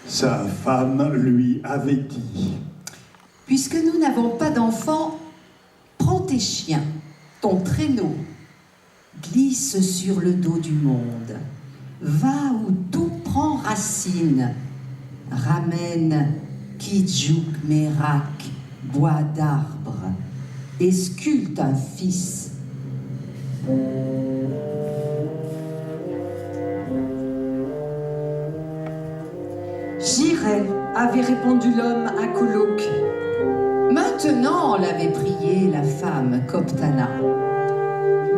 Sa femme lui avait dit: Puisque nous n'avons pas d'enfants, prends tes chiens, ton traîneau, glisse sur le dos du monde, va où tout prend racine, ramène Kidjouk Merak, bois d'arbre, et sculpte un fils. J'irai, avait répondu l'homme à Koulouk. Maintenant, l'avait prié la femme Koptana.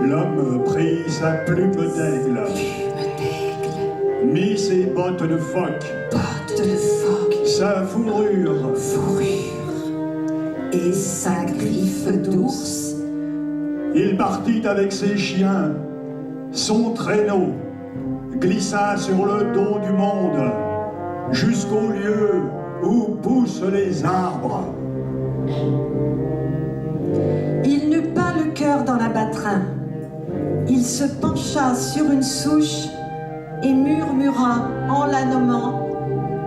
L'homme prit sa plume d'aigle, mit ses bottes de phoque, sa fourrure, et sa griffe d'ours. Il partit avec ses chiens, son traîneau glissa sur le dos du monde, jusqu'au lieu où poussent les arbres. Il n'eut pas le cœur dans l'abattrain. Il se pencha sur une souche et murmura en la nommant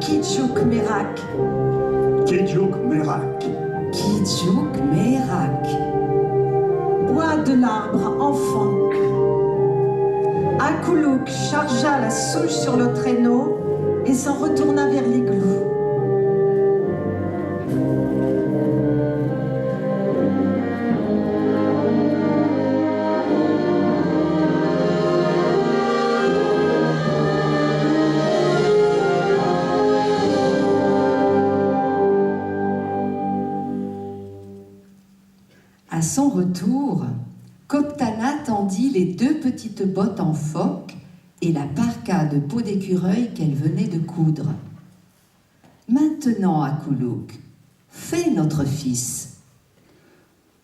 Kidjouk Merak. Kidjouk Merak. Kidjouk Merak. Bois de l'arbre, enfant. Akoulouk chargea la souche sur le traîneau et s'en retourna vers l'igloo. À son retour, Koptana tendit les 2 petites bottes en phoque et la parka de peau d'écureuil qu'elle venait de coudre. Maintenant, Akoulouk, fais notre fils.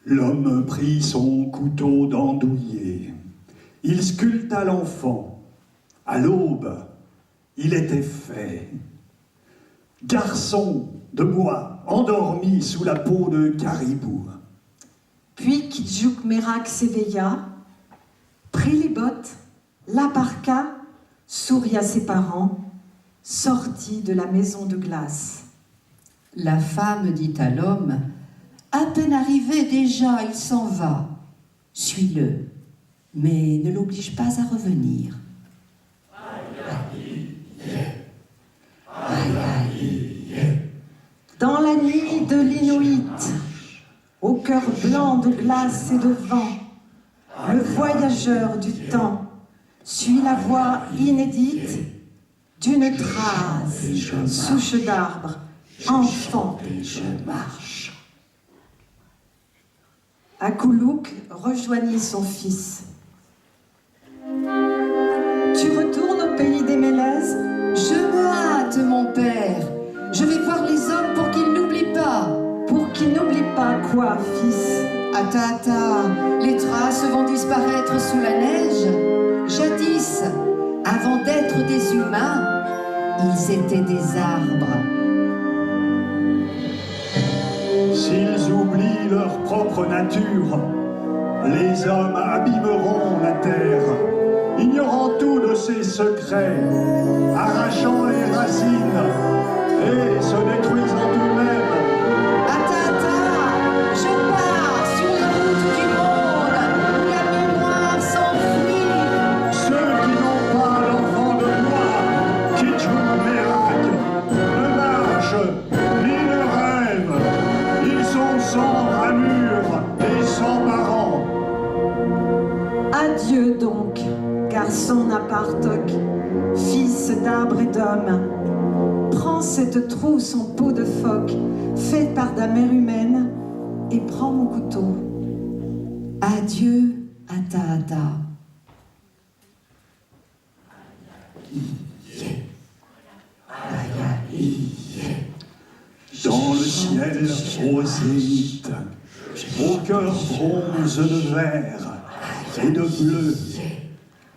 L'homme prit son couteau d'andouiller. Il sculpta l'enfant. À l'aube, il était fait. Garçon de bois endormi sous la peau de caribou. Puis Kidjouk Merak s'éveilla, prit les bottes, la parka, sourit à ses parents, sortit de la maison de glace. La femme dit à l'homme, « À peine arrivé déjà, il s'en va. Suis-le, mais ne l'oblige pas à revenir. » Dans la nuit de l'Inuit, au cœur blanc de glace et de vent, le voyageur du temps suit la voie inédite d'une trace, souche d'arbre, enfant. Je marche. Akoulouk rejoignit son fils. Tu retournes au pays des Mélèzes? Je me hâte, mon père. Je vais voir les hommes pour qu'ils n'oublient pas. Pour qu'ils n'oublient pas quoi, fils? Ata, les traces vont disparaître sous la neige. Jadis, avant d'être des humains, ils étaient des arbres. S'ils oublient leur propre nature, les hommes abîmeront la terre, ignorant tout de ses secrets, arrachant les racines et se détruisant eux-mêmes. Je pars sur la route du monde où la mémoire s'enfuit. Ceux qui n'ont pas l'enfant de moi, Kidjouk Merak, ne marchent ni ne rêvent. Ils sont sans ramure et sans parents. Adieu donc, garçon Napartok, fils d'arbre et d'homme. Prends cette trousse en peau de phoque, faite par ta mère humaine, et prends mon couteau. Adieu, Ata. Dans le ciel au zénith, au cœur bronze de vert et de bleu,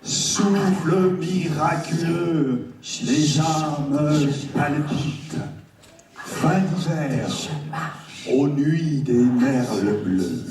souffle miraculeux, les âmes palpitent. Fin d'hiver, aux nuits des merles bleus.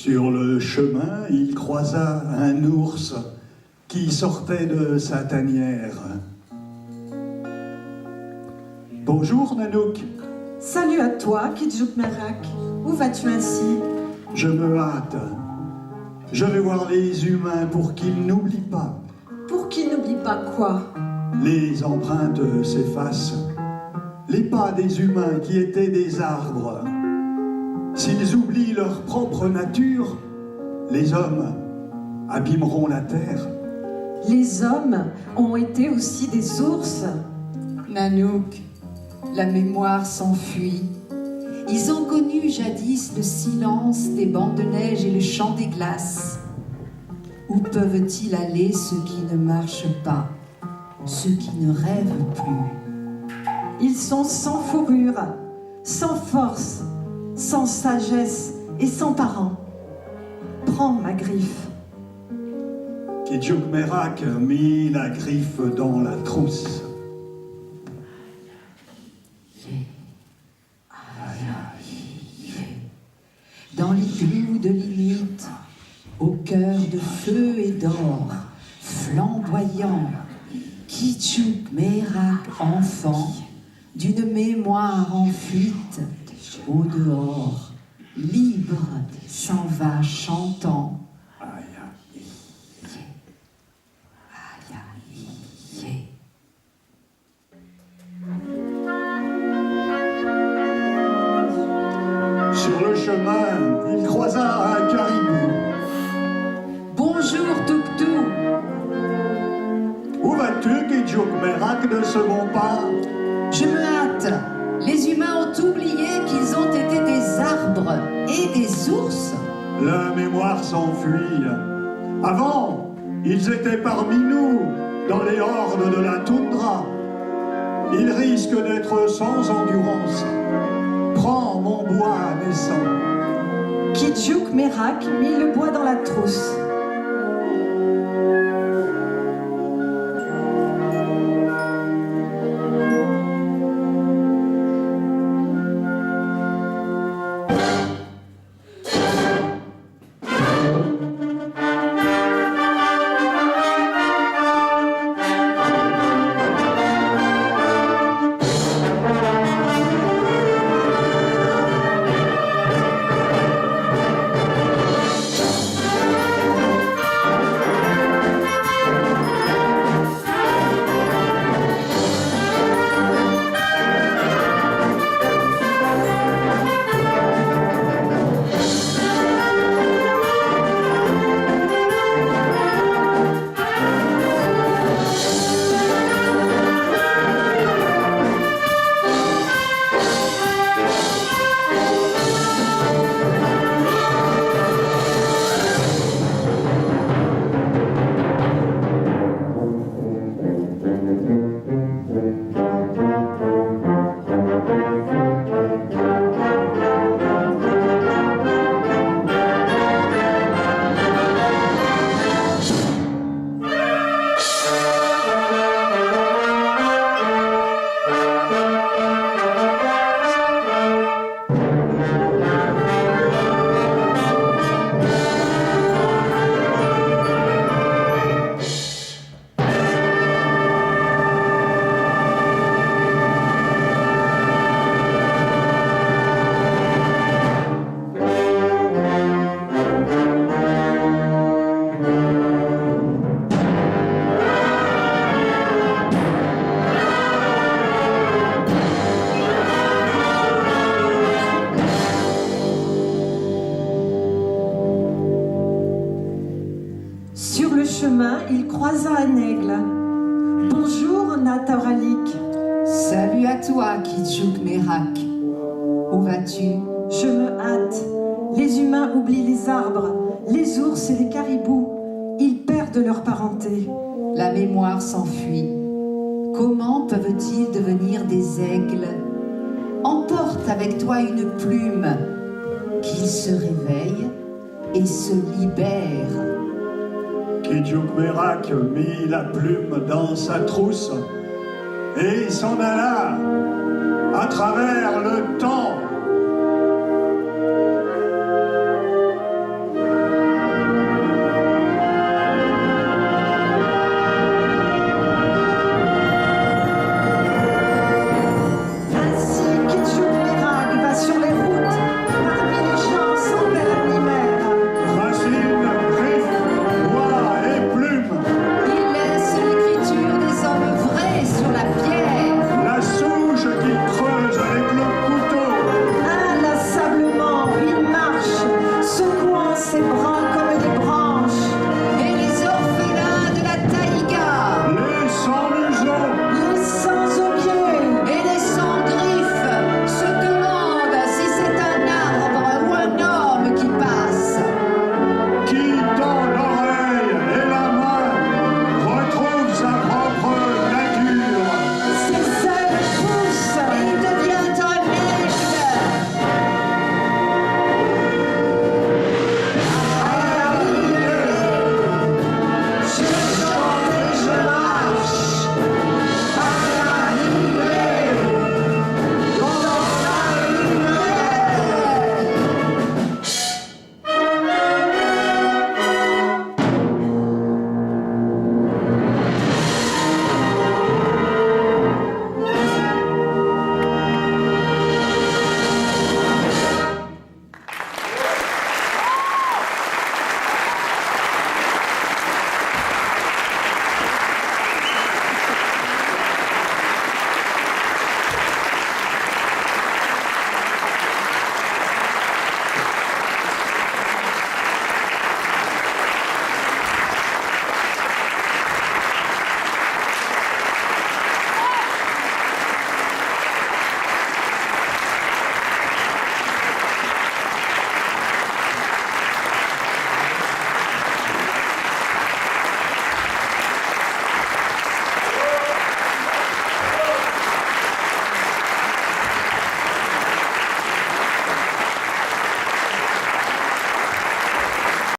Sur le chemin, il croisa un ours qui sortait de sa tanière. Bonjour, Nanook. Salut à toi, Kidjouk Merak. Où vas-tu ainsi? Je me hâte. Je vais voir les humains pour qu'ils n'oublient pas. Pour qu'ils n'oublient pas quoi? Les empreintes s'effacent. Les pas des humains qui étaient des arbres. S'ils oublient leur propre nature, les hommes abîmeront la terre. Les hommes ont été aussi des ours. Nanook, la mémoire s'enfuit. Ils ont connu jadis le silence des bancs de neige et le chant des glaces. Où peuvent-ils aller ceux qui ne marchent pas, ceux qui ne rêvent plus? Ils sont sans fourrure, sans force, sans sagesse et sans parents. Prends ma griffe. Kidjouk Merak mit la griffe dans la trousse. Dans l'igloo de l'Inuit, au cœur de feu et d'or, flamboyant, Kidjouk Merak enfant, d'une mémoire en fuite, au dehors, libre, s'en va chantant. Sur le chemin, il croisa un caribou. Bonjour Tuktou. Où vas-tu, Kidjouk Merak, de ce bon pas? Je me hâte. Les humains ont oublié qu'ils ont été des arbres et des ours. La mémoire s'enfuit. Avant, ils étaient parmi nous, dans les hordes de la toundra. Ils risquent d'être sans endurance. Prends mon bois naissant. Kidjouk Merak mit le bois dans la trousse. Sur le chemin, il croisa un aigle. Bonjour, Natoralik. Salut à toi, Kidjouk Merak. Où vas-tu? Je me hâte. Les humains oublient les arbres, les ours et les caribous. Ils perdent leur parenté. La mémoire s'enfuit. Comment peuvent-ils devenir des aigles? Emporte avec toi une plume, qu'ils se réveillent et se libèrent. Kidjouk Merak mit la plume dans sa trousse et s'en alla à travers le temps.